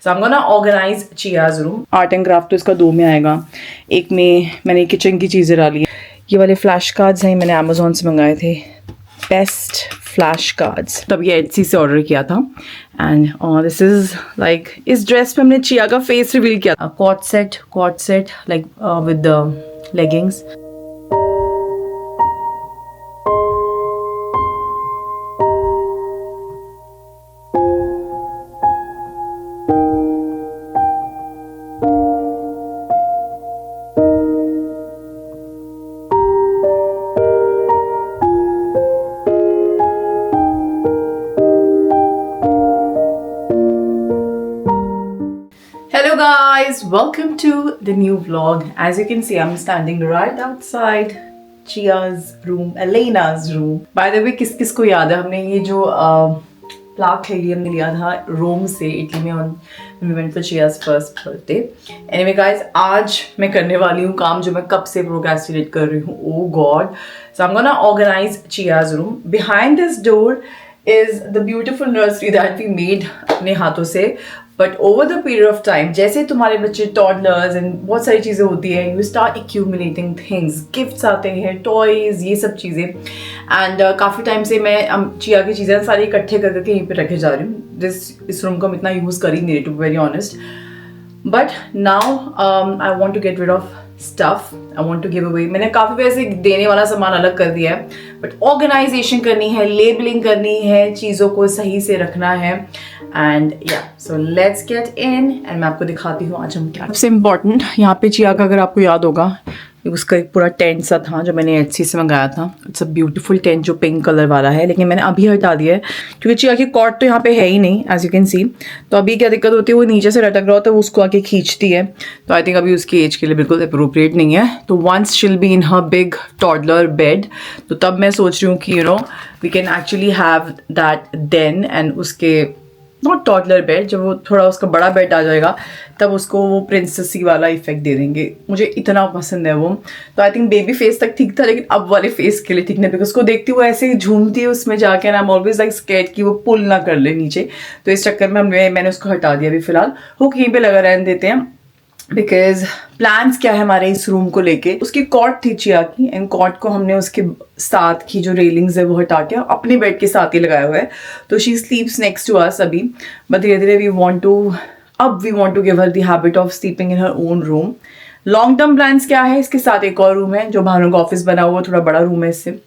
So I am gonna organise Chia's room. Art and craft तो इसका 2 में आएगा, एक में मैंने किचन की चीज़ें डाली है। ये वाले फ्लैश कार्ड्स हैं, मैंने अमेजोन से मंगाए थे, बेस्ट फ्लैश कार्ड्स, तब ये एटसी से ऑर्डर किया था। एंड दिस इज लाइक, इस ड्रेस पे हमने चिया का फेस रिवील किया था, coord set like with the leggings. Hello guys, welcome to the new vlog. As you can see, I'm standing right outside Chia's room, Elena's room. By the way, किस किस को याद है हमने ये जो प्लाक हमने लिया था रोम से, इटली में, on we went for Chia's first birthday. Anyway guys, आज मैं करने वाली हूँ काम जो मैं कब से procrastinate कर रही हूँ. Oh God. So I'm gonna organize Chia's room. Behind this door is the beautiful nursery that we made अपने हाथों से. But over the period of time, जैसे तुम्हारे बच्चे टॉडलर्स एंड बहुत सारी चीज़ें होती है, you start accumulating things, gifts आते हैं, टॉयज़, ये सब चीज़ें। एंड काफ़ी टाइम से मैं चिया की चीज़ें सारी इकट्ठे करके यहीं पे रखे जा रही हूँ। इस रूम को हम इतना यूज़ कर ही नहीं रही, to be very honest. But now I want to get rid of stuff, I want to give away. मैंने काफ़ी वैसे देने वाला सामान अलग कर दिया है, बट ऑर्गेनाइजेशन करनी है, लेबलिंग करनी है, चीज़ों को सही से रखना है। एंड या so let's get in and मैं आपको दिखाती हूँ आज हम क्या। सबसे इम्पॉर्टेंट यहाँ पे चिया का, अगर आपको याद होगा, उसका एक पूरा टेंट सा था जो मैंने एटसी से मंगाया था। इट्स अ ब्यूटीफुल टेंट जो पिंक कलर वाला है, लेकिन मैंने अभी हटा दिया है क्योंकि चिया की कॉट तो यहाँ पे है ही नहीं, एज यू कैन सी। तो अभी क्या दिक्कत होती है, वो नीचे से लटक रहा होता है, वो उसको आके खींचती है। तो आई थिंक अभी उसकी एज के लिए बिल्कुल अप्रोप्रिएट नहीं है। तो once she'll be in her big toddler bed, तो तब मैं सोच रही हूँ कि we can actually have that then, and उसके नॉट टॉडलर बेड, जब वो थोड़ा उसका बड़ा बेड आ जाएगा तब उसको वो प्रिंसेसी वाला इफेक्ट दे देंगे। मुझे इतना पसंद है वो। तो आई थिंक बेबी फेस तक ठीक था, लेकिन अब वाले फेस के लिए ठीक नहीं, बिकॉज उसको देखती हुआ ऐसे झूमती है उसमें जाके, and I am always like scared कि वो पुल ना कर ले नीचे। तो इस चक्कर में मैंने उसको हटा दिया। अभी फिलहाल हुक यहीं पे लगा रहने देते हैं, बिकॉज प्लान्स क्या है हमारे इस रूम को लेके। उसकी कॉट थी चिया की, एंड कॉट को हमने उसके साथ की जो रेलिंग्स है वो हटा के अपने बेड के साथ ही लगाया हुआ है। तो she sleeps next to us अभी, बट धीरे धीरे we want to give her the habit of sleeping in her own room. Long term plans क्या है, इसके साथ एक और रूम है जो भानु का ऑफिस बना हुआ, थोड़ा बड़ा रूम है इससे।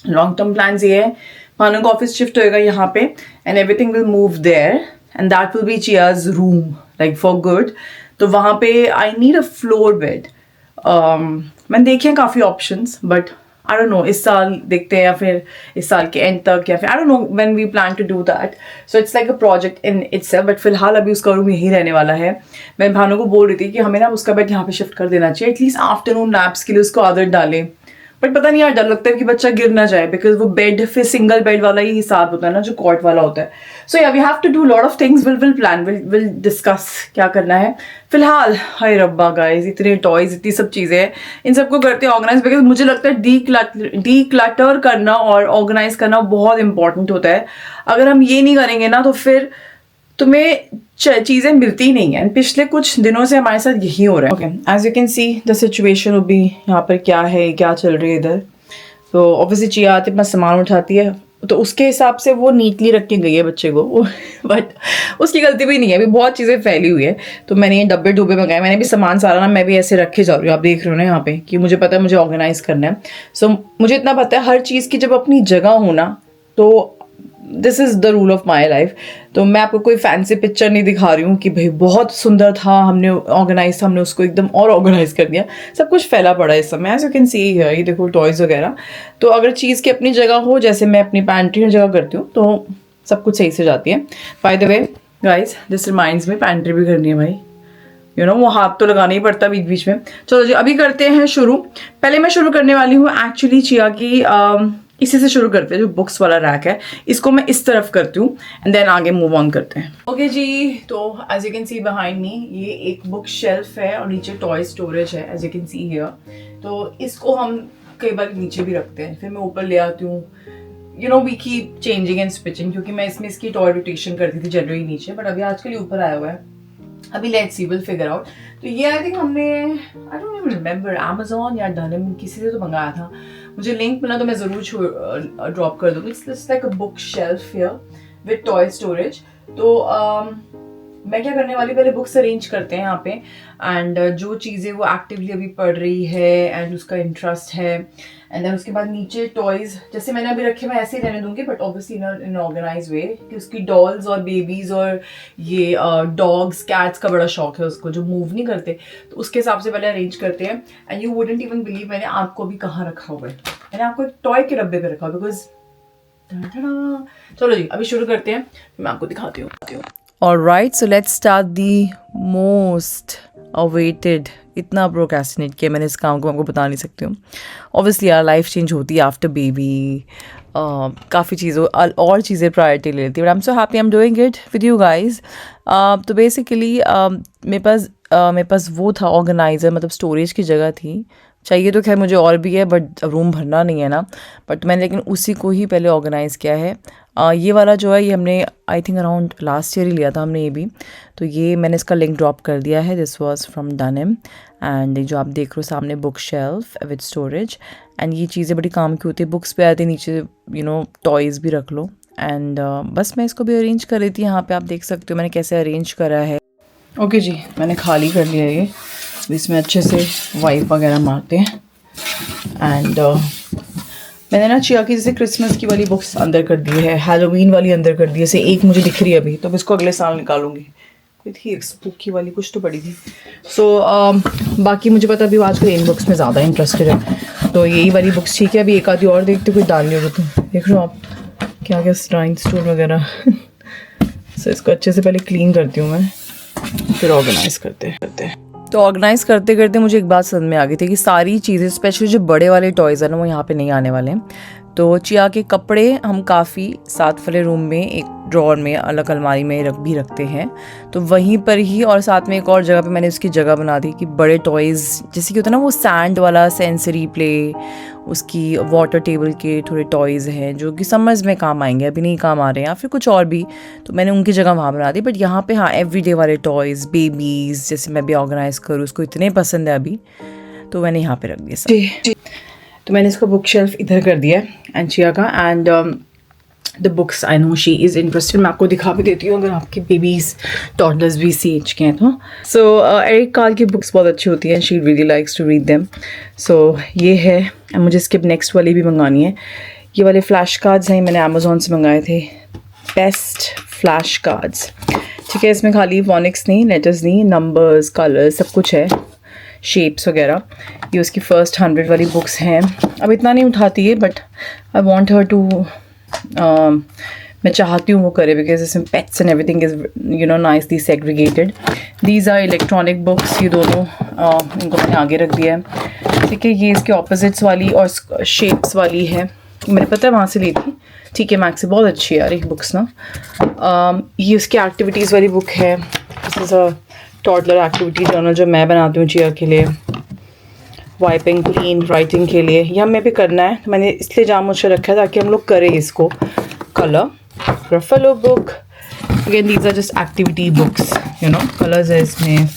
लॉन्ग टर्म प्लान्स ये है, भानु का ऑफिस शिफ्ट होएगा यहाँ पे, and everything will move there, and that will be Chia's room like for good. तो वहाँ पे I need a floor bed. मैंने देखे हैं काफ़ी options, but I don't know इस साल देखते हैं या फिर इस साल के एंड तक, या फिर I don't know when we plan to do that. So it's like a project in itself, but फिलहाल अभी उसका रूम यही रहने वाला है। मैं भानु को बोल रही थी कि हमें ना उसका बेड यहाँ पे शिफ्ट कर देना चाहिए, एटलीस्ट आफ्टरनून नैप्स के लिए उसको आदत डालें। बट पता नहीं यार, डर लगता है कि बच्चा गिर ना जाए, बिकॉज वो बेड फिर सिंगल बेड वाला ही हिसाब होता है ना जो कॉट वाला होता है। So yeah we have to do lot of things, will plan, will discuss क्या करना है। फिलहाल हाय रब्बा गाइस, इतने टॉयज, इतनी सब चीज़ें हैं, इन सबको करते ऑर्गेनाइज, बिकॉज मुझे लगता है डी क्लटर करना और ऑर्गेनाइज करना बहुत इंपॉर्टेंट होता है। अगर हम ये नहीं करेंगे ना तो फिर तुम्हें चीज़ें मिलती ही नहीं है। पिछले कुछ दिनों से हमारे साथ यही हो रहा है। Okay, as you can see the situation वो भी यहाँ पर क्या है, क्या चल रही है इधर। तो ऑब्वियसली चिया आती अपना सामान उठाती है, तो उसके हिसाब से वो नीटली रख के गई है बच्चे को, बट उसकी गलती भी नहीं है, अभी बहुत चीज़ें फैली हुई है। तो मैंने ये डब्बे डुब्बे मंगाए, मैंने भी सामान सारा ना मैं भी ऐसे रखे जा रही हूँ, आप देख रहे हो ना यहाँ पे, कि मुझे पता है मुझे ऑर्गेनाइज करना है। सो मुझे इतना पता है हर चीज़ की जब अपनी जगह हो ना, तो this is the rule of my life. तो मैं आपको कोई फैंसी पिक्चर नहीं दिखा रही हूँ कि भाई बहुत सुंदर था, हमने ऑर्गेनाइज, हमने उसको एकदम और ऑर्गेनाइज कर दिया। सब कुछ फैला पड़ा है इस समय, एज यू कैन सी है, ये देखो टॉयज़ वगैरह। तो अगर चीज़ की अपनी जगह हो, जैसे मैं अपनी पैंट्री हर जगह करती हूँ, तो सब कुछ सही से जाती है। By the way guys, this reminds में पैंट्री भी करनी है भाई, वो हाथ तो लगाना ही पड़ता बीच बीच में। चलो जी, अभी करते हैं शुरू। पहले मैं शुरू करने वाली हूँ एक्चुअली चिया की, इसी से शुरू करते हैं, जो बुक्स वाला रैक है, इसको मैं इस तरफ करती हूँ, एंड देन आगे मूव ऑन करते हैं। ओके जी, तो as you can see behind me ये एक बुक शेल्फ है और नीचे टॉय स्टोरेज है, as you can see here. तो इसको हम कई बार नीचे भी रखते हैं, फिर मैं ऊपर ले आती हूँ। We keep changing and switching, क्योंकि मैं इसमें इसकी टॉय रोटेशन करती थी जनरली नीचे, बट अभी आजकल ऊपर आया हुआ है। अभी let's see, will figure out. तो ये आई थिंक हमने, I don't even remember, Amazon या डनिम किसी से तो मंगाया था। मुझे लिंक मिला तो मैं ज़रूर ड्रॉप कर दूँगी। It's like a book shelf here with toy storage. तो मैं क्या करने वाली, पहले बुक्स अरेंज करते हैं यहाँ पे, एंड जो चीज़ें वो एक्टिवली अभी पढ़ रही है एंड उसका इंटरेस्ट है, एंड देन उसके बाद नीचे टॉयज़ जैसे मैंने अभी रखे मैं ऐसे ही रहने दूंगी, but obviously in organise way, कि उसकी डॉल्स और बेबीज़ और ये डॉग्स कैट्स का बड़ा शौक है उसको, जो मूव नहीं करते, तो उसके हिसाब से पहले अरेंज करते हैं। And you wouldn't even believe मैंने आपको अभी कहाँ रखा हुआ है, मैंने आपको एक टॉय के डब्बे पे रखा, बिकॉज चलो जी अभी शुरू करते हैं, मैं आपको दिखाती हूँ। Alright, so let's start the most awaited, इतना प्रोक्रेस्टिनेट किया मैंने इस काम को, मैं आपको बता नहीं सकती हूँ। ऑब्वियसली यार लाइफ चेंज होती है आफ्टर बेबी, काफ़ी चीज़ों और चीज़ें प्रायोरिटी ले लेती है, but I am so happy I am doing it with you guys. तो बेसिकली मेरे पास वो था ऑर्गेनाइज़र, मतलब स्टोरेज की जगह थी, चाहिए तो खैर मुझे और भी है, बट रूम भरना नहीं है ना, बट मैंने लेकिन उसी को ही पहले ऑर्गेनाइज़ किया है। ये वाला जो है ये हमने I think around last year ही लिया था हमने ये भी, तो ये मैंने इसका लिंक ड्रॉप कर दिया है। दिस वाज फ्रॉम डनिम, एंड जो आप देख रहे हो सामने book shelf with storage, and ये चीज़ें बड़ी काम की होती है, बुक्स पे आती है, नीचे टॉयज़ भी रख लो, एंड बस मैं इसको भी अरेंज कर रही थी। यहाँ पे आप देख सकते हो मैंने कैसे अरेंज करा है। ओके जी, मैंने खाली कर लिया ये, इसमें अच्छे से वाइप वगैरह मारते हैं, एंड मैंने ना चिया की जैसे क्रिसमस की वाली बुक्स अंदर कर दी है, हैलोवीन वाली अंदर कर दी है, जैसे एक मुझे दिख रही है अभी, तो इसको अगले साल निकालूंगी। कोई थी एक स्पूकी वाली, कुछ तो पड़ी थी। सो बाकी मुझे पता अभी आजकल इन बुक्स में ज़्यादा इंटरेस्टेड है, तो यही वाली बुक्स ठीक है। अभी एक आधी और देखते कोई डालनी होगी तो देख लो आप क्या क्या ड्राइंग स्टोर वगैरह। सो इसको अच्छे से पहले क्लीन करती हूँ मैं, फिर ऑर्गेनाइज करते हैं। तो ऑर्गेनाइज़ करते करते मुझे एक बात समझ में आ गई थी कि सारी चीज़ें, स्पेशली जो बड़े वाले टॉयज़ हैं ना, वो यहाँ पे नहीं आने वाले हैं। तो चिया के कपड़े हम काफ़ी साथ वाले रूम में एक ड्रॉर में अलग अलमारी में रखते हैं, तो वहीं पर ही, और साथ में एक और जगह पे मैंने उसकी जगह बना दी कि बड़े टॉयज़ जैसे कि होता है ना वो सैंड वाला सेंसरी प्ले, उसकी वाटर टेबल के थोड़े टॉयज़ हैं जो कि समर्स में काम आएंगे, अभी नहीं काम आ रहे हैं, या फिर कुछ और भी, तो मैंने उनकी जगह वहाँ बना दी। बट यहाँ पे हाँ एवरीडे वाले टॉयज़, बेबीज़ जैसे मैं भी ऑर्गेनाइज़ करूँ, उसको इतने पसंद है अभी, तो मैंने यहाँ पे रख दिया सब। तो मैंने इसको बुक शेल्फ इधर कर दिया है एंड चिया का, and the books I know she is interested, मैं आपको दिखा भी देती हूँ अगर आपके बेबीज़ टॉडलर्स भी इसी एज के हैं तो। सो एरिक कार्ल की बुक्स बहुत अच्छी होती हैं, she really likes to read them. So ये है, एंड मुझे इसके नेक्स्ट वाली भी मंगानी है। ये वाले फ्लैश कार्ड्स हैं, मैंने अमेजोन से मंगाए थे, बेस्ट फ्लैश कार्ड्स, ठीक है। इसमें खाली फोनिक्स नहीं, लेटर्स नहीं, नंबर्स, कलर्स सब कुछ है, शेप्स वगैरह। ये उसकी फर्स्ट 100 वाली बुक्स हैं, अब इतना नहीं उठाती है, but I want her to, मैं चाहती हूँ वो करे, बिकॉज इसमें pets and everything is nicely segregated. These are electronic books, ये दोनों इनको मैंने आगे रख दिया है, ठीक है। ये इसके ऑपोजिट्स वाली और शेप्स वाली है, मैंने पता है वहाँ से ली थी, ठीक है, मैक्स से, बहुत अच्छी है यार एक बुक्स ना। ये उसकी एक्टिविटीज़ वाली बुक है, this is a toddler activity journal जो मैं बनाती हूँ चिया के लिए, वाइपिंग, क्लीन, राइटिंग के लिए, यह हमें भी करना है, तो मैंने इसलिए जाम मुझे रखा है ताकि हम लोग करें इसको। कलर रफलो book, again these are just activity books, colours है इसमें,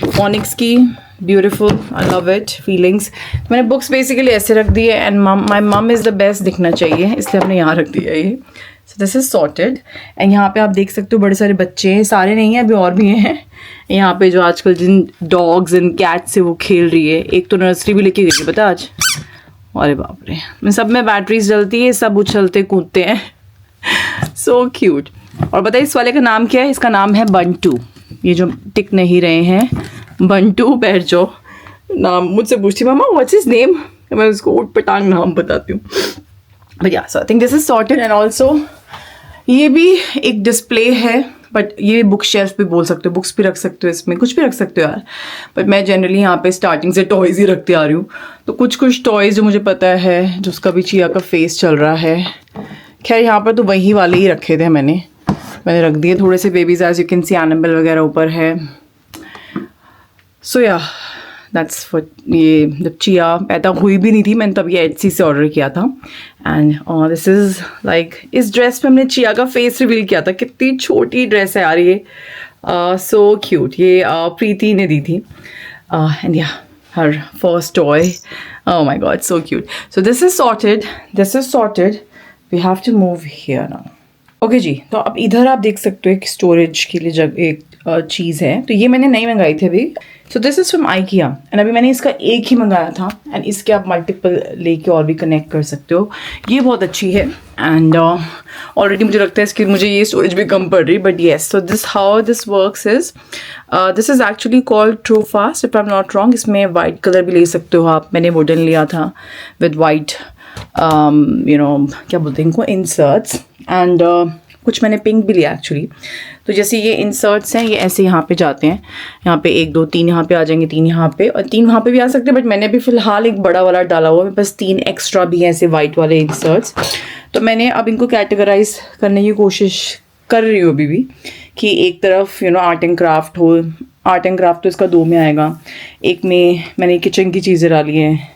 फोनिक्स की, beautiful, I love it, feelings. मैंने बुक्स बेसिकली ऐसे रख दी है, एंड माई मम इज़ द बेस्ट दिखना चाहिए, इसलिए हमने यहाँ रख दिया ये। सो दिस इज़ सॉर्टेड, एंड यहाँ पे आप देख सकते हो बड़े सारे बच्चे हैं, सारे नहीं हैं अभी और भी हैं यहाँ पे, जो आजकल जिन डॉग्स एंड कैट्स से वो खेल रही है। एक तो नर्सरी भी लेके गई है पता आज, अरे बाप रे, मैं सब में बैटरीज जलती है, सब उछलते कूदते हैं, सो क्यूट। और बताइए इस वाले का नाम क्या है? इसका नाम है बंटू, ये जो टिक नहीं रहे हैं, बंटू बैरजो नाम। मुझसे पूछती मामा व्हाट्स हिज नेम, मैं उसको ऊट पटांग नाम बताती हूँ। But yeah so I think this is sorted, and also ये भी एक डिस्प्ले है, बट ये बुक शेल्फ भी बोल सकते हो, बुक्स भी रख सकते हो इसमें, कुछ भी रख सकते हो यार। बट मैं जनरली यहाँ पे स्टार्टिंग से टॉयज़ ही रखते आ रही हूँ, तो कुछ टॉयज़ जो मुझे पता है, जो उसका भी चिया का फेस चल रहा है। खैर यहाँ पर तो वही वाले ही रखे थे मैंने रख दिए थोड़े से babies, as you can see animal वगैरह ऊपर है। सो या दैट्स फॉर ये जब चिया पैदा हुई भी नहीं थी, मैंने तब ये एटसी से ऑर्डर किया था. एंड दिस इज़ लाइक, इस ड्रेस पे हमने चिया का फेस रिवील किया था. कितनी छोटी ड्रेस है यार ये, सो क्यूट. ये प्रीति ने दी थी. And yeah her first toy. Oh my god, so cute. So this is sorted. This is sorted. We have to move here now. Okay जी, तो अब इधर आप देख सकते हो एक स्टोरेज के लिए जगह, एक चीज़ है. तो ये मैंने नहीं मंगाई थी अभी. सो this is from IKEA and अभी मैंने इसका एक ही मंगाया था. एंड इसके आप मल्टीपल लेके और भी कनेक्ट कर सकते हो. ये बहुत अच्छी है. एंड ऑलरेडी मुझे लगता है इसकी मुझे ये स्टोरेज भी कम पड़ रही. But yes, so this how this works is, this is actually called Trufast if I am not wrong. इसमें वाइट कलर भी ले सकते हो आप. मैंने वुडन लिया था विद वाइट क्या बोलते हैं इनको, इंसर्ट्स. एंड कुछ मैंने पिंक भी लिया एक्चुअली. तो जैसे ये इंसर्ट्स हैं, ये ऐसे यहाँ पे जाते हैं. यहाँ पे 1 2 3 यहाँ पे आ जाएंगे, 3 यहाँ पे और 3 वहाँ पे भी आ सकते हैं. बट मैंने अभी फ़िलहाल एक बड़ा वाला डाला हुआ है. बस 3 एक्स्ट्रा भी हैं ऐसे वाइट वाले इंसर्ट्स. तो मैंने अब इनको कैटेगराइज करने की कोशिश कर रही हूँ अभी भी, कि एक तरफ आर्ट एंड क्राफ्ट हो. आर्ट एंड क्राफ्ट तो इसका 2 में आएगा. एक में मैंने किचन की चीज़ें डाली हैं.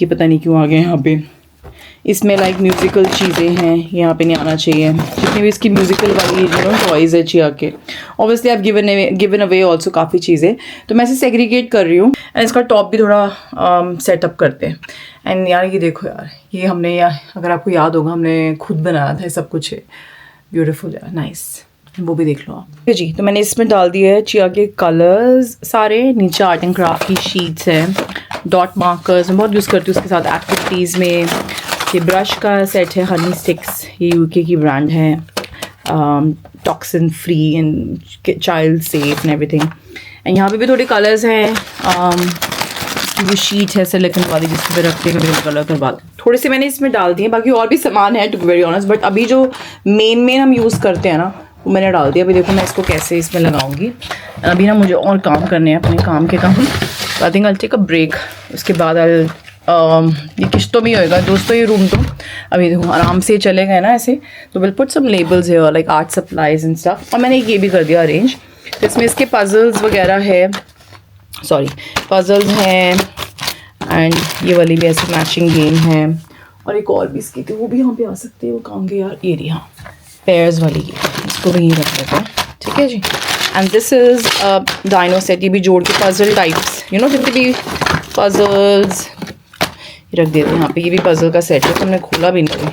ये पता नहीं क्यों आ गए यहाँ पे. इसमें लाइक म्यूज़िकल चीज़ें हैं, यहाँ पे नहीं आना चाहिए. जितनी भी इसकी म्यूज़िकल वाली टॉयज़ है चिया के. ऑब्वियसली आप गिवन अवे ऑल्सो काफ़ी चीज़ें. तो मैं इसे सेग्रीगेट कर रही हूँ. एंड इसका टॉप भी थोड़ा सेटअप करते हैं. एंड यार ये देखो यार, ये हमने अगर आपको याद होगा हमने खुद बनाया था. ये सब कुछ है ब्यूटीफुल यार, नाइस. वो भी देख लो आप जी. तो मैंने इसमें डाल दिया है चिया के कलर्स सारे. नीचे आर्ट एंड क्राफ्ट की शीट्स हैं, डॉट मार्कर्स मैं बहुत यूज़ करती हूँ उसके साथ एक्टिविटीज़ में. ये ब्रश का सेट है, हनी स्टिक्स, ये UK की ब्रांड है. Toxin free and child safe and everything. And यहाँ पे भी थोड़े कलर्स हैं. ये शीट है सिलिकॉन वाली जिसके पे रखते हैं कलर करवा. थोड़े से मैंने इसमें डाल दिए. बाकी और भी सामान है to be very honest. But अभी जो मेन हम यूज़ करते हैं ना, वो मैंने डाल दिया. अभी देखो मैं इसको कैसे इसमें लगाऊंगी. अभी ना मुझे और काम करने हैं अपने काम के काम. I think I take a break. उसके बाद ये किश्तों में ही होएगा दोस्तों ये रूम. तो अभी देखो आराम से चले गए ना ऐसे. तो विल पुट सम लेबल्स है like art supplies and stuff. और मैंने ये भी कर दिया अरेंज. तो इसमें इसके पजल्स वगैरह है, पजल्स हैं. एंड ये वाली भी ऐसे मैचिंग गेम है. और एक और भी इसकी थी, वो भी यहाँ पे आ सकते हैं. वो कहोंगे यार ये रही, हाँ पेयर्स वाली ये. इसको भी यहीं रख देते हैं. ठीक है जी. And this is dino set. ये भी जोड़ के पजल टाइप्स जितने भी पजल्स रख देते हैं यहाँ पे. ये भी पजल का सेट है, तो हमने खोला भी नहीं.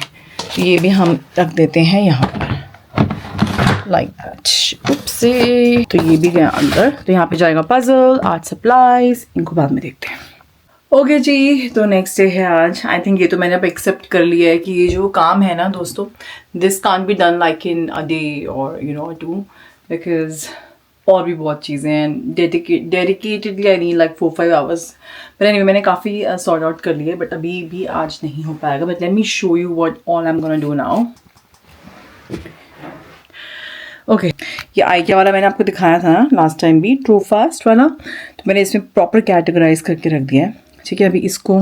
तो ये भी हम रख देते हैं यहाँ पर लाइक दैट. उपसे. तो ये भी गया अंदर. तो यहाँ पे जाएगा पजल, आर्ट सप्लाईज. इनको बाद में देखते हैं. ओके जी, तो नेक्स्ट डे है आज. आई थिंक ये तो मैंने अब एक्सेप्ट कर लिया है कि ये जो काम है ना दोस्तों, this can't be done like in a day और 2, बिकॉज और भी बहुत चीज़ें हैं. Dedicatedly I need like 4-5 hours. But anyway मैंने काफ़ी सॉर्ट आउट कर लिया है. बट अभी भी आज नहीं हो पाएगा. But let me show you what all I am gonna do now. Okay, ये IKEA वाला मैंने आपको दिखाया था ना लास्ट टाइम भी, ट्रूफास्ट वाला. तो मैंने इसमें प्रॉपर कैटेगराइज करके रख दिया है. ठीक है, अभी इसको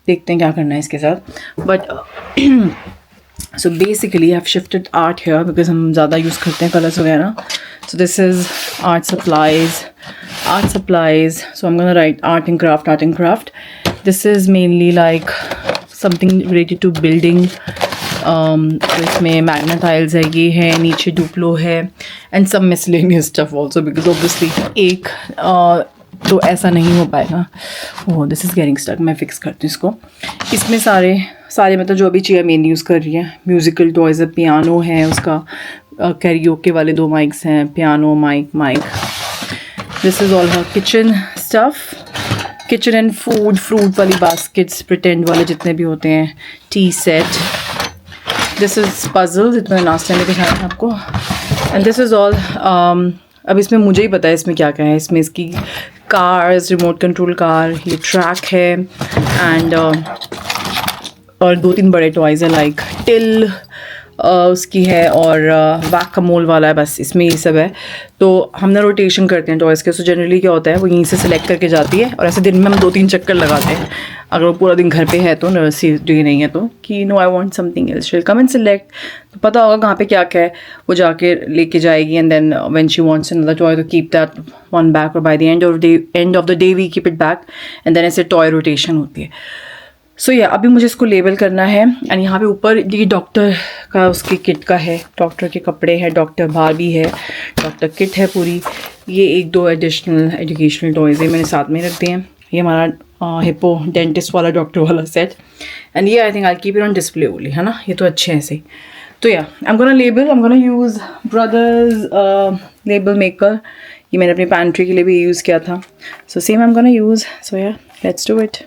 देखते हैं क्या करना है इसके साथ. But so basically I have shifted art here because हम ज़्यादा यूज़ करते हैं कलर्स वगैरह. So this is art supplies. So I'm gonna write art and craft. This is mainly like something related to building. तो इसमें मैग्नेटाइल्स है, ये है, नीचे डुप्लो है एंड सब miscellaneous stuff also because obviously एक तो ऐसा नहीं हो पाएगा. Oh this is getting stuck. मैं फिक्स करती हूँ इसको. इसमें सारे मतलब जो अभी चिया मेन यूज़ कर रही है म्यूज़िकल टॉयज़ है. पियानो है, उसका कैरियोके वाले 2 माइक्स हैं, piano mic. This is all her kitchen stuff. Kitchen and fruit वाली बास्केट्स, प्रिटेंड वाले जितने भी होते हैं, tea set. This is puzzles, इतना लास्ट टाइम में दिखाया था आपको. And this is all. अब इसमें मुझे ही पता है इसमें क्या क्या है. इसमें इसकी कार्स, रिमोट कंट्रोल कार, ये ट्रैक है. एंड और 2-3 बड़े टॉयज़ हैं लाइक टिल, उसकी है और वैक-आ-मोल वाला है, बस इसमें ये सब है। तो हम ना रोटेशन करते हैं टॉयज़ के। सो जनरली क्या होता है, वो यहीं से सिलेक्ट करके जाती है और ऐसे दिन में हम 2-3 चक्कर लगाते हैं। अगर वो पूरा दिन घर पे है तो, नर्सरी डे नहीं है तो, कि no I want something else, she will come and select. तो पता होगा कहाँ पे क्या क्या है, वो जाके लेके जाएगी and then when she wants another toy तो कीप दैट वन बैक, और by the end of the day we keep it back and then ऐसे टॉय रोटेशन होती है। सो या अभी मुझे इसको लेबल करना है। एंड यहाँ पे ऊपर ये डॉक्टर का उसकी किट का है, डॉक्टर के कपड़े हैं, डॉक्टर बारबी है, डॉक्टर किट है पूरी। ये 1-2 एडिशनल एजुकेशनल टॉयज़ मैंने साथ में रख दिए हैं। ये हमारा हिप्पो डेंटिस्ट वाला डॉक्टर वाला सेट। एंड ये आई think I keep it on display only, है ना, ये तो अच्छे हैं ऐसे ही। तो या आई am gonna use brothers label maker. ये मैंने अपनी पैंट्री के लिए भी यूज़ किया था। So same I am gonna use. So yeah let's do it.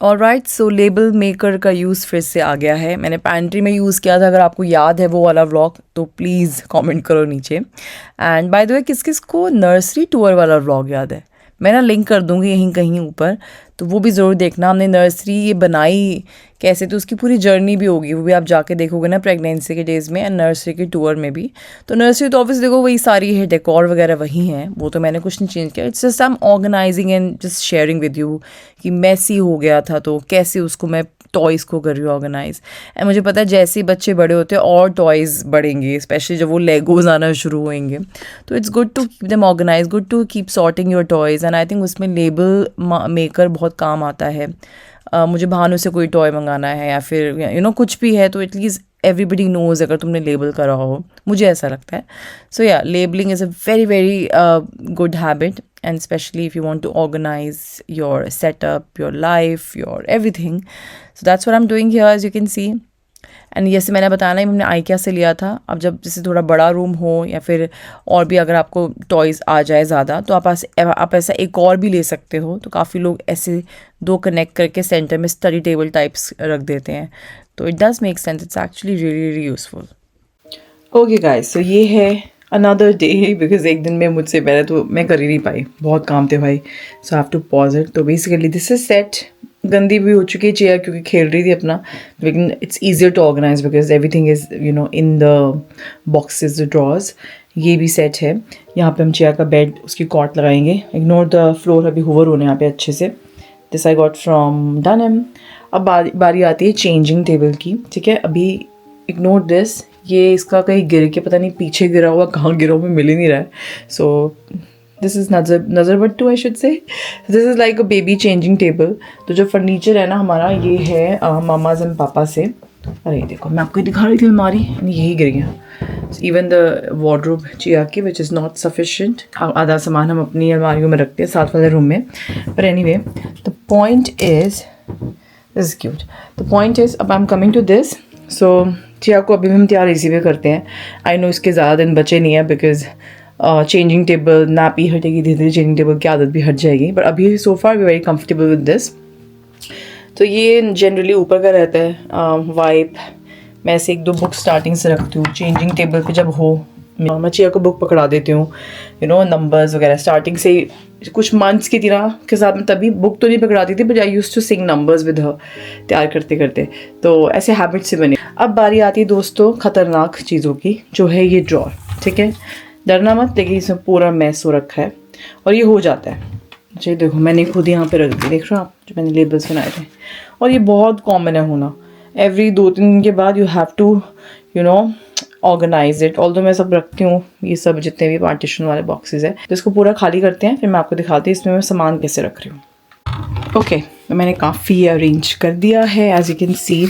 Alright, so label maker का यूज़ फिर से आ गया है। मैंने पैंट्री में यूज़ किया था, अगर आपको याद है वो वाला व्लॉग तो प्लीज़ कमेंट करो नीचे। एंड बाय द वे किस किस को नर्सरी टूर वाला व्लॉग याद है, मैं ना लिंक कर दूँगी यहीं कहीं ऊपर, तो वो भी ज़रूर देखना। हमने नर्सरी ये बनाई कैसे, तो उसकी पूरी जर्नी भी होगी, वो भी आप जाके देखोगे ना प्रेगनेंसी के डेज़ में एंड नर्सरी के टूर में भी। तो नर्सरी तो ऑब्वियसली देखो वही सारी है, डेकोर वगैरह वही हैं, वो तो मैंने कुछ नहीं चेंज किया। It's just I am organising and just sharing with you कि मैसी हो गया था तो कैसे उसको मैं टॉयज़ को कर रही हूँ ऑर्गेनाइज। एंड मुझे पता है जैसे ही बच्चे बड़े होते हैं और टॉयज़ बढ़ेंगे, स्पेशली जब वो लेगोज आना शुरू होंगे। तो it's good to keep them organise, good to keep sorting your toys. And I think उसमें लेबल मेकर बहुत काम आता है। मुझे भानु से कोई टॉय मंगाना है या फिर यू नो कुछ भी है तो एटलीस्ट एवरीबडी नोज़ अगर तुमने लेबल करा हो, मुझे ऐसा लगता है। सो या labelling is a very very good habit, and especially if you want to organize your setup, your life, your everything. So that's what I'm doing here, as you can see. And जैसे मैंने बताया ना, हमने IKEA से लिया था। अब जब जैसे थोड़ा बड़ा रूम हो या फिर और भी अगर आपको टॉयज़ आ जाए ज़्यादा तो आप ऐसा एक और भी ले सकते हो। तो काफ़ी लोग ऐसे 2 कनेक्ट करके सेंटर में स्टडी टेबल टाइप्स रख देते हैं, तो it does make sense, it's actually really really useful. Okay guys, so ये है अनदर डे, बिकॉज एक दिन में मुझसे पहले तो मैं कर ही नहीं पाई, बहुत काम थे भाई, so I have to pause it. तो बेसिकली दिस इज सेट। गंदी भी हो चुकी है चेयर क्योंकि खेल रही थी अपना, लेकिन it's easier to organise because everything is you know in the boxes, the drawers. ये भी सेट है। यहाँ पे हम चेयर का बेड, उसकी कॉट लगाएंगे। इग्नोर द फ्लोर, अभी होवर होने यहाँ पे अच्छे से। This I got from Dunelm. अब बारी आती है चेंजिंग टेबल की, ठीक है। अभी इग्नोर दिस, ये इसका कहीं गिर के पता नहीं पीछे गिरा हुआ, कहाँ गिरा हुआ मिल ही नहीं रहा है। सो this is nazar battu I should say. This is like a baby changing table. तो जो फर्नीचर है ना हमारा, ये है मामाज एंड पापा से। अरे देखो, मैं आपको दिखा रही थी अलमारी, यही गिर गया। इवन द वार्डरोब चिया की विच इज़ नॉट सफिशेंट। आधा सामान हम अपनी अलमारियों में रखते हैं साथ वाले रूम में। पर anyway, the point is this cute. The point is, अब I am coming to this. So Chia को अभी हम तैयार इसी पे करते हैं। आई नो इसके ज़्यादा दिन बचे नहीं है बिकॉज चेंजिंग टेबल नापी हटेगी, धीरे धीरे चेंजिंग टेबल की आदत भी हट जाएगी। बट अभी so far we very comfortable with this. तो ये जनरली ऊपर का रहता है वाइप। मैं ऐसे 1-2 बुक स्टार्टिंग से रखती हूँ चेंजिंग टेबल पे। जब हो मैं चिया को बुक पकड़ा देती हूँ, यू नो नंबर्स वगैरह स्टार्टिंग से कुछ मंथ्स की तरह के साथ में। तभी बुक तो नहीं पकड़ाती थी, but I used to sing numbers with her तैयार करते करते। तो ऐसे हैबिट से बने। अब बारी आती है दोस्तों खतरनाक चीज़ों की, जो है ये ड्रॉर, ठीक है। डरना मत, देखिए इसमें पूरा मैस हो रखा है और ये हो जाता है। जी देखो, मैंने खुद यहाँ पे रख दी, देख रहे हो आप, जो मैंने लेबल्स बनाए थे। और ये बहुत कॉमन है होना, एवरी 2-3 दिन के बाद you have to you know organise it. Although मैं सब रखती हूँ, ये सब जितने भी पार्टीशन वाले बॉक्सेस है। तो इसको पूरा खाली करते हैं, फिर मैं आपको दिखाती हूँ इसमें मैं सामान कैसे रख रही हूँ। ओके, तो मैंने काफ़ी अरेंज कर दिया है, as you can see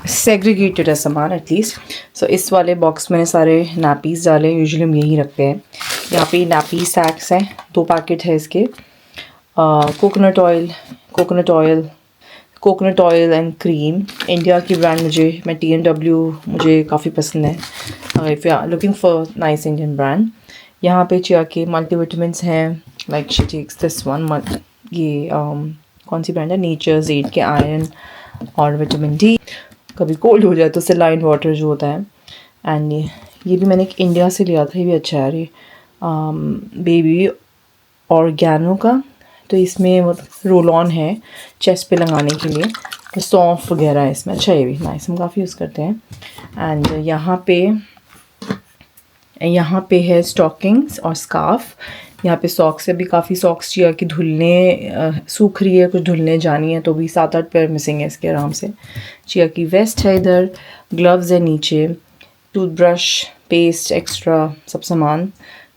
segregated है सामान एटलीस्ट। सो इस वाले बॉक्स मैंने सारे नैपीज़ डाले, यूजुअली हम यही रखते हैं। यहाँ पे नैपी सैक्स हैं, 2 पैकेट है इसके। Coconut oil and cream, India की ब्रांड। मैं TNW मुझे काफ़ी पसंद है, if you are looking for nice Indian brand. यहाँ पे चिया के मल्टीविटामिन्स हैं, like she takes this one. ये कौन सी ब्रांड है, नेचर्स 8 के आयरन और विटामिन D। कभी कोल्ड हो जाए तो सेलाइन वाटर जो होता है। एंड ये भी मैंने एक इंडिया से लिया था, ये भी अच्छा है। ये बेबी ऑर्गेनो का, तो इसमें वो रोल ऑन है चेस्ट पे लगाने के लिए। सौंफ वगैरह है इसमें। अच्छा ये भी नाइस, हम काफ़ी यूज़ करते हैं। एंड यहाँ पे है स्टॉकिंग्स और स्कार्फ। यहाँ पे सॉक्स है, भी काफ़ी सॉक्स चिया की धुलने सूख रही है, कुछ धुलने जानी है, तो भी 7-8 पेयर मिसिंग है इसके आराम से। चिया की वेस्ट है इधर, ग्लव्स है नीचे, टूथब्रश, पेस्ट, एक्स्ट्रा सब सामान,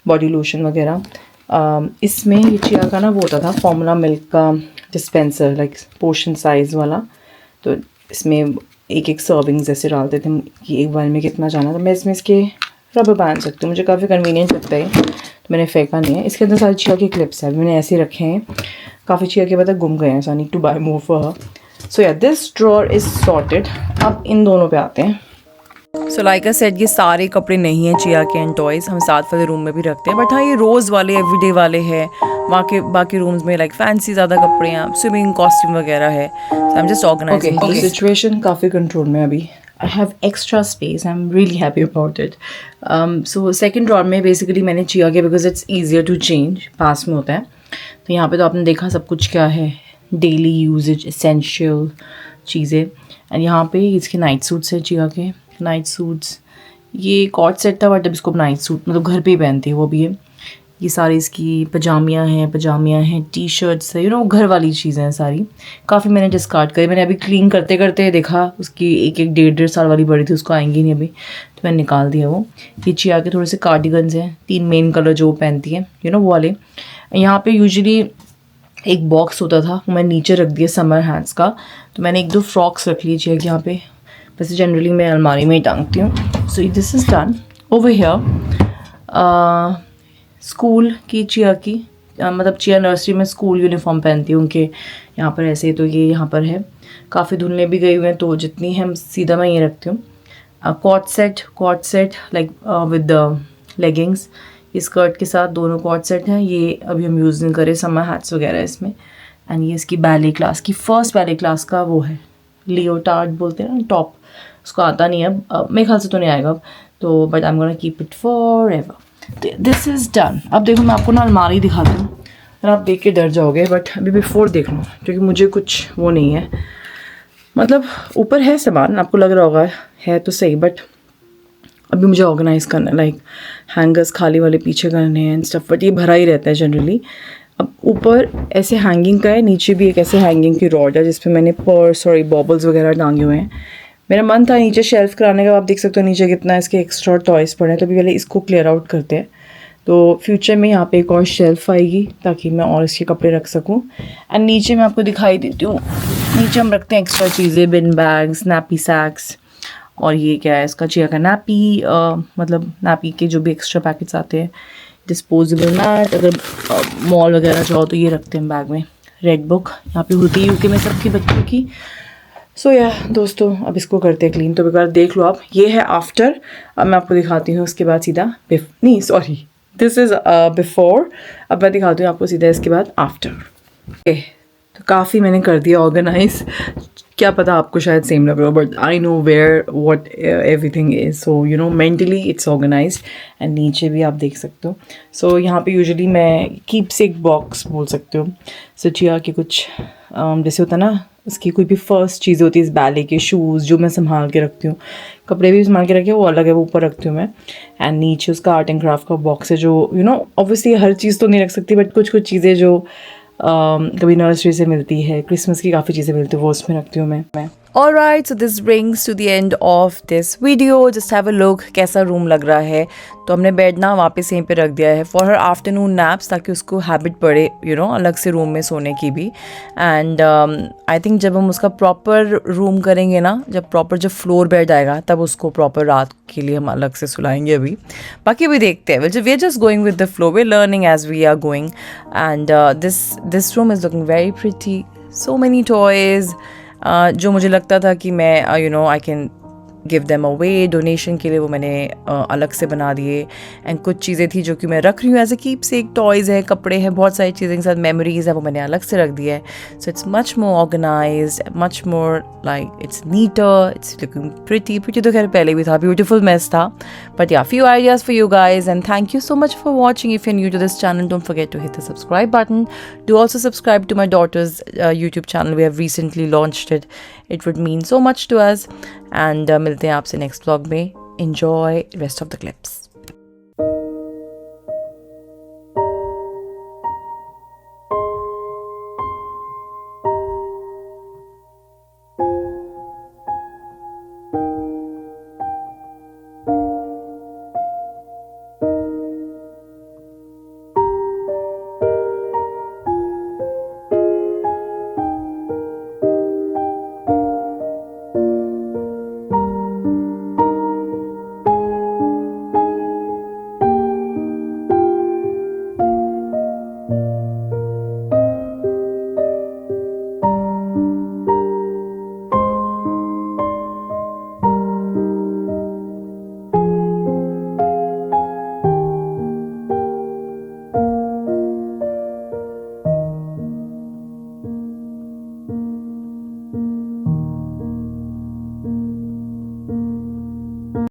बॉडी लोशन वगैरह। इसमें ये चिया का ना वो होता था फॉर्मूला मिल्क का डिस्पेंसर, लाइक पोर्शन साइज़ वाला, तो इसमें एक सर्विंग जैसे डालते थे कि एक बार में कितना जाना, तो मैं इसमें इसके रबर बांध सकती हूँ, मुझे काफ़ी कन्वीनियंट लगता है, तो मैंने फेंका नहीं है। इसके अंदर सारी चिया के क्लिप्स हैं, मैंने ऐसे रखे हैं, काफ़ी चिया के बाद गुम गए हैं, so I need to buy more for her. So yeah this drawer is sorted. अब इन दोनों पे आते हैं। सो लाइक आई सेड, ये सारे कपड़े नहीं हैं चिया के एंड टॉयज़, हम साथ वाले रूम में भी रखते हैं, बट हाँ ये रोज़ वाले एवरीडे वाले हैं। बाकी रूम्स में लाइक फैंसी ज़्यादा कपड़े हैं, स्विमिंग कॉस्ट्यूम वगैरह है। I am just organising. Situation काफ़ी कंट्रोल में अभी। I have extra space. I'm really happy about it. So second drawer में basically मैंने चिया के, because it's easier to change, पास में होता है, तो यहाँ पे तो आपने देखा सब कुछ क्या है, डेली यूजेज एसेंशियल चीज़ें। एंड यहाँ पे इसके नाइट सूट्स हैं, चिया के नाइट सूट्स। ये कॉट सेट था बट अब इसको नाइट सूट मतलब घर पे ही पहनती है वो भी है। ये सारी इसकी पजामियाँ हैं, टी शर्ट्स है, घर वाली चीज़ें हैं सारी। काफ़ी मैंने डिस्कार्ड करी, मैंने अभी क्लीन करते करते देखा उसकी एक 1.5 साल वाली बड़ी थी, उसको आएंगी नहीं अभी, तो मैंने निकाल दिया वो। ये चिया के थोड़े से कार्डिगन्स हैं, 3 मेन कलर जो वो पहनती है, वो वाले। यहाँ पे यूजुअली एक बॉक्स होता था, वो मैं नीचे रख दिया समर हैंड्स का, तो मैंने 1-2 फ्रॉक्स रख ली चिया के यहाँ पे, वैसे जनरली मैं अलमारी में ही टांगती हूँ। सो this is done. Over here school की चिया की मतलब चिया नर्सरी में स्कूल यूनिफॉर्म पहनती हूँ उनके यहाँ पर ऐसे, तो ये यहाँ पर है। काफ़ी धुलने भी गई हुए हैं, तो जितनी है सीधा मैं ये रखती हूँ। Coord set like with the leggings, ये स्कर्ट के साथ दोनों कॉट सेट हैं। ये अभी हम यूज़ नहीं करें, समर हैट्स वगैरह इसमें। एंड ये इसकी बैले क्लास की फर्स्ट बैले क्लास का वो है, लियोटार्ड बोलते हैं ना टॉप, उसको आता नहीं है अब मेरे ख्याल से तो नहीं आएगा अब, तो but I am gonna keep it for ever. This is done. अब देखो मैं आपको ना अलमारी दिखाती हूँ और आप देख के डर जाओगे, बट अभी बिफोर देख लो, क्योंकि मुझे कुछ वो नहीं है, मतलब ऊपर है सामान, आपको लग रहा होगा है तो सही, बट अभी मुझे ऑर्गेनाइज़ करना है, लाइक हैंगर्स खाली वाले पीछे करने हैं एंड स्टफ, बट ये भरा ही रहता है जनरली। अब ऊपर ऐसे हैंगिंग का है, नीचे भी एक ऐसे हैंगिंग की रॉड है जिसपे मैंने पर्स और बॉबल्स वगैरह टांगे हुए हैं। मेरा मन था नीचे शेल्फ कराने का, आप देख सकते हो नीचे कितना इसके एक्स्ट्रा टॉयज़ पड़े हैं, तो अभी पहले इसको क्लियर आउट करते हैं, तो फ्यूचर में यहाँ पे एक और शेल्फ आएगी ताकि मैं और इसके कपड़े रख सकूँ। एंड नीचे मैं आपको दिखाई देती हूँ, नीचे हम रखते हैं एक्स्ट्रा चीज़ें, बिन बैग्स, नैपी सैक्स, और ये क्या है इसका चिया का नैपी, मतलब नैपी के जो भी एक्स्ट्रा पैकेट्स आते हैं, डिस्पोजेबल मैट, अगर मॉल वगैरह जाओ तो ये रखते हैं बैग में। रेड बुक यहाँ पे होती है यूके में सबकी बच्चों की। सो या दोस्तों, अब इसको करते हैं क्लीन, तो एक बार देख लो आप, ये है आफ्टर। अब मैं आपको दिखाती हूँ उसके बाद सीधा दिस इज़ बिफोर। अब मैं दिखाती हूँ आपको सीधा इसके बाद आफ्टर। ओके, तो काफ़ी मैंने कर दिया ऑर्गेनाइज, क्या पता आपको शायद सेम लग रहा हो, but I know where what everything is, so mentally it's organised. And नीचे भी आप देख सकते हो। सो यहाँ पे यूजुअली मैं कीपसेक बॉक्स बोल सकते हो, सो चिया के कुछ जैसे होता है ना, उसकी कोई भी फर्स्ट चीज़ होती है, इस बैले के शूज़ जो मैं संभाल के रखती हूँ, कपड़े भी संभाल के रखे वो अलग है, वो ऊपर रखती हूँ मैं। एंड नीचे उसका आर्ट एंड क्राफ्ट का बॉक्स है, जो ऑब्वियसली हर चीज़ तो नहीं रख सकती, बट कुछ चीज़ें जो कभी नर्सरी से मिलती है, क्रिसमस की काफ़ी चीज़ें मिलती है, वो उसमें रखती हूँ मैं। Alright, so this brings to the end of this video. Just have a look कैसा रूम लग रहा है। तो हमने बेड ना वापस यहीं पे रख दिया है फॉर हर आफ्टरनून नैप्स, ताकि उसको हैबिट पड़े अलग से रूम में सोने की भी। एंड आई थिंक जब हम उसका प्रॉपर रूम करेंगे ना, जब फ्लोर बेड आएगा, तब उसको प्रॉपर रात के लिए हम अलग से सुलाएंगे। अभी बाकी भी देखते हैं, we are just going with the flow, we are learning as we are going. And this room is looking very pretty, so many toys, जो मुझे लगता था कि मैं I can give them away, donation के लिए वो मैंने अलग से बना दिए। एंड कुछ चीज़ें थी जो कि मैं रख रही हूँ एज अ कीप से, टॉयज़ है, कपड़े हैं, बहुत सारी चीज़ें के साथ मेमोरीज है, वो मैंने अलग से रख दिया है। So it's much more organised, much more like it's neater, it's looking pretty तो खैर पहले भी था, ब्यूटीफुल मेस था। But yeah, few ideas for you guys and thank you so much for watching. If you new to this channel, don't forget to hit the subscribe button. Do also subscribe to my daughter's YouTube channel. We have recently launched it. It would mean so much to us. And मिलते हैं आपसे next vlog में. Enjoy rest of the clips.